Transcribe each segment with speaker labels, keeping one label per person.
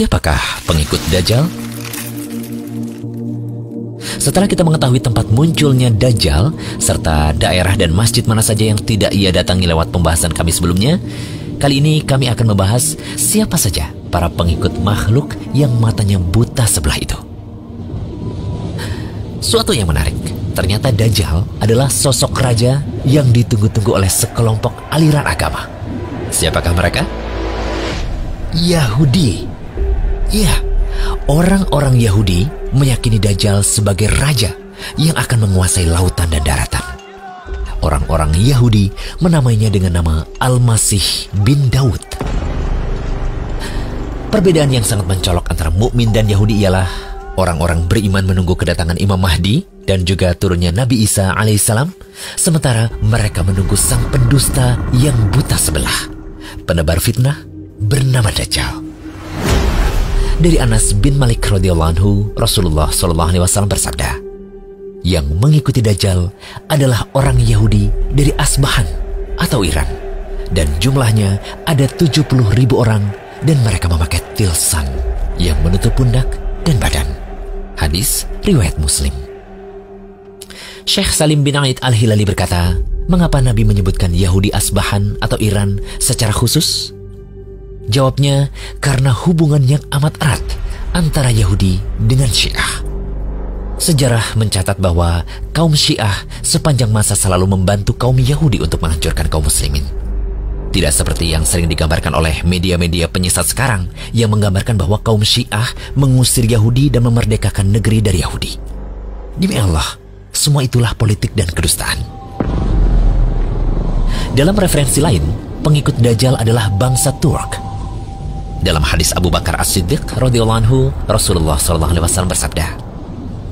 Speaker 1: Siapakah pengikut Dajjal? Setelah kita mengetahui tempat munculnya Dajjal, serta daerah dan masjid mana saja yang tidak ia datangi lewat pembahasan kami sebelumnya, kali ini kami akan membahas siapa saja para pengikut makhluk yang matanya buta sebelah itu. Suatu yang menarik, ternyata Dajjal adalah sosok raja yang ditunggu-tunggu oleh sekelompok aliran agama. Siapakah mereka? Yahudi. Ya, orang-orang Yahudi meyakini Dajjal sebagai raja yang akan menguasai lautan dan daratan. Orang-orang Yahudi menamainya dengan nama Al-Masih bin Daud. Perbedaan yang sangat mencolok antara mukmin dan Yahudi ialah orang-orang beriman menunggu kedatangan Imam Mahdi dan juga turunnya Nabi Isa alaihissalam, sementara mereka menunggu sang pendusta yang buta sebelah, penebar fitnah bernama Dajjal. Dari Anas bin Malik radhiyallahu anhu, Rasulullah SAW bersabda, yang mengikuti Dajjal adalah orang Yahudi dari Asbahan atau Iran, dan jumlahnya ada 70.000 orang, dan mereka memakai tilsan yang menutup pundak dan badan. Hadis riwayat Muslim. Syekh Salim bin Aid Al-Hilali berkata, mengapa Nabi menyebutkan Yahudi Asbahan atau Iran secara khusus? Jawabnya, karena hubungan yang amat erat antara Yahudi dengan Syiah. Sejarah mencatat bahwa kaum Syiah sepanjang masa selalu membantu kaum Yahudi untuk menghancurkan kaum muslimin. Tidak seperti yang sering digambarkan oleh media-media penyesat sekarang yang menggambarkan bahwa kaum Syiah mengusir Yahudi dan memerdekakan negeri dari Yahudi. Demi Allah, semua itulah politik dan kedustaan. Dalam referensi lain, pengikut Dajjal adalah bangsa Turk. Dalam hadis Abu Bakar As-Siddiq radhiyallahu anhu, Rasulullah SAW bersabda,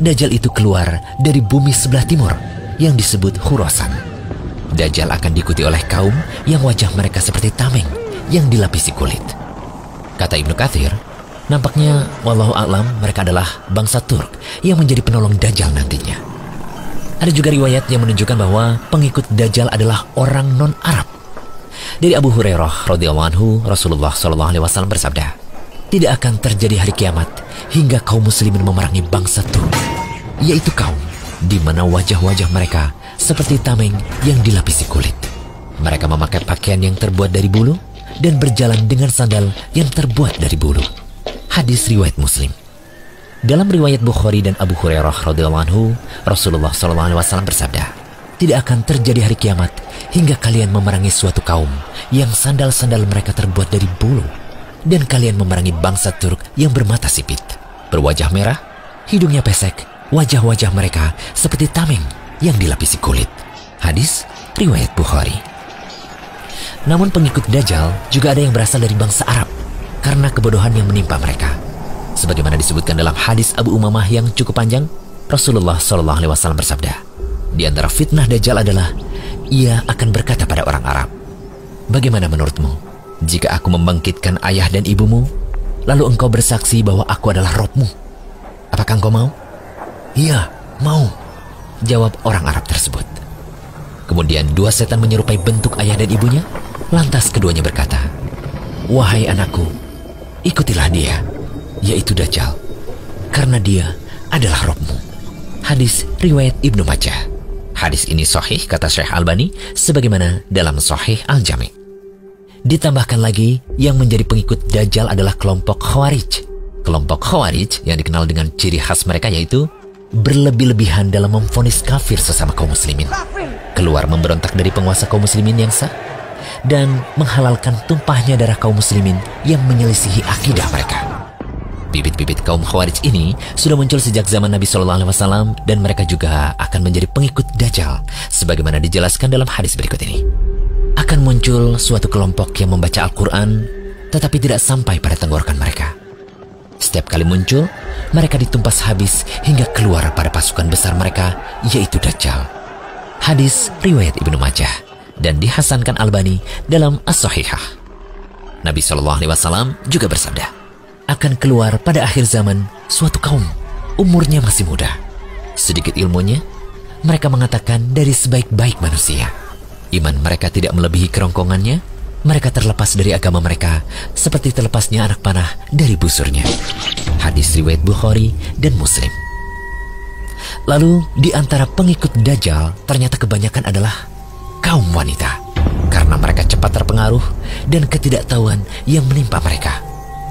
Speaker 1: Dajjal itu keluar dari bumi sebelah timur yang disebut Khurasan. Dajjal akan diikuti oleh kaum yang wajah mereka seperti tameng yang dilapisi kulit. Kata Ibnu Katsir, nampaknya wallahu a'lam mereka adalah bangsa Turk yang menjadi penolong Dajjal nantinya. Ada juga riwayat yang menunjukkan bahwa pengikut Dajjal adalah orang non-Arab. Dari Abu Hurairah radhiyallahu anhu, Rasulullah SAW bersabda, tidak akan terjadi hari kiamat hingga kaum muslimin memerangi bangsa Turk, yaitu kaum di mana wajah-wajah mereka seperti tameng yang dilapisi kulit. Mereka memakai pakaian yang terbuat dari bulu dan berjalan dengan sandal yang terbuat dari bulu. Hadis riwayat Muslim. Dalam riwayat Bukhari dan Abu Hurairah radhiyallahu anhu, Rasulullah SAW bersabda, tidak akan terjadi hari kiamat hingga kalian memerangi suatu kaum yang sandal-sandal mereka terbuat dari bulu, dan kalian memerangi bangsa Turk yang bermata sipit, berwajah merah, hidungnya pesek, wajah-wajah mereka seperti tameng yang dilapisi kulit. Hadis riwayat Bukhari. Namun pengikut Dajjal juga ada yang berasal dari bangsa Arab karena kebodohan yang menimpa mereka. Sebagaimana disebutkan dalam hadis Abu Umamah yang cukup panjang, Rasulullah SAW bersabda, di antara fitnah Dajjal adalah ia akan berkata pada orang Arab, bagaimana menurutmu jika aku membangkitkan ayah dan ibumu, lalu engkau bersaksi bahwa aku adalah Robmu? Apakah engkau mau? Iya, mau, jawab orang Arab tersebut. Kemudian dua setan menyerupai bentuk ayah dan ibunya. Lantas keduanya berkata, wahai anakku, ikutilah dia, yaitu Dajjal, karena dia adalah Robmu. Hadis riwayat Ibnu Majah. Hadis ini sahih kata Syekh Albani sebagaimana dalam Sahih Al-Jami'. Ditambahkan lagi, yang menjadi pengikut Dajjal adalah kelompok Khawarij. Kelompok Khawarij yang dikenal dengan ciri khas mereka yaitu berlebih-lebihan dalam memvonis kafir sesama kaum muslimin, keluar memberontak dari penguasa kaum muslimin yang sah, dan menghalalkan tumpahnya darah kaum muslimin yang menyelisihi akidah mereka. Bibit-bibit kaum Khawarij ini sudah muncul sejak zaman Nabi SAW, dan mereka juga akan menjadi pengikut Dajjal sebagaimana dijelaskan dalam hadis berikut ini. Akan muncul suatu kelompok yang membaca Al-Quran tetapi tidak sampai pada tenggorokan mereka. Setiap kali muncul, mereka ditumpas habis hingga keluar pada pasukan besar mereka, yaitu Dajjal. Hadis riwayat Ibnu Majah dan dihasankan Albani dalam As-Sahihah. Nabi SAW juga bersabda, akan keluar pada akhir zaman suatu kaum, umurnya masih muda, sedikit ilmunya, mereka mengatakan dari sebaik-baik manusia. Iman mereka tidak melebihi kerongkongannya, mereka terlepas dari agama mereka seperti terlepasnya anak panah dari busurnya. Hadis riwayat Bukhari dan Muslim. Lalu di antara pengikut Dajjal ternyata kebanyakan adalah kaum wanita, karena mereka cepat terpengaruh dan ketidaktahuan yang menimpa mereka.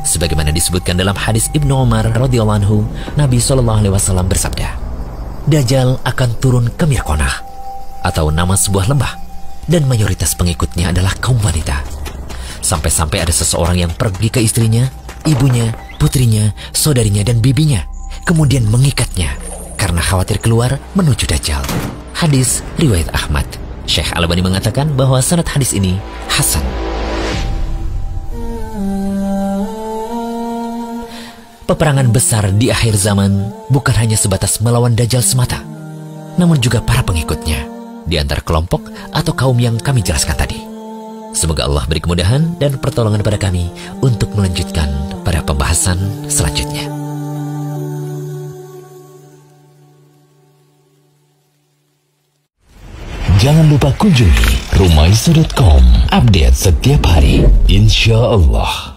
Speaker 1: Sebagaimana disebutkan dalam hadis Ibnu Umar radhiyallahu anhu, Nabi SAW bersabda, Dajjal akan turun ke Mirkonah, atau nama sebuah lembah, dan mayoritas pengikutnya adalah kaum wanita. Sampai-sampai ada seseorang yang pergi ke istrinya, ibunya, putrinya, saudarinya, dan bibinya, kemudian mengikatnya karena khawatir keluar menuju Dajjal. Hadis riwayat Ahmad. Syekh Al-Albani mengatakan bahwa sanad hadis ini hasan. Peperangan besar di akhir zaman bukan hanya sebatas melawan Dajjal semata, namun juga para pengikutnya di antara kelompok atau kaum yang kami jelaskan tadi. Semoga Allah beri kemudahan dan pertolongan pada kami untuk melanjutkan pada pembahasan selanjutnya.
Speaker 2: Jangan lupa kunjungi rumaiso.com, update setiap hari, insya Allah.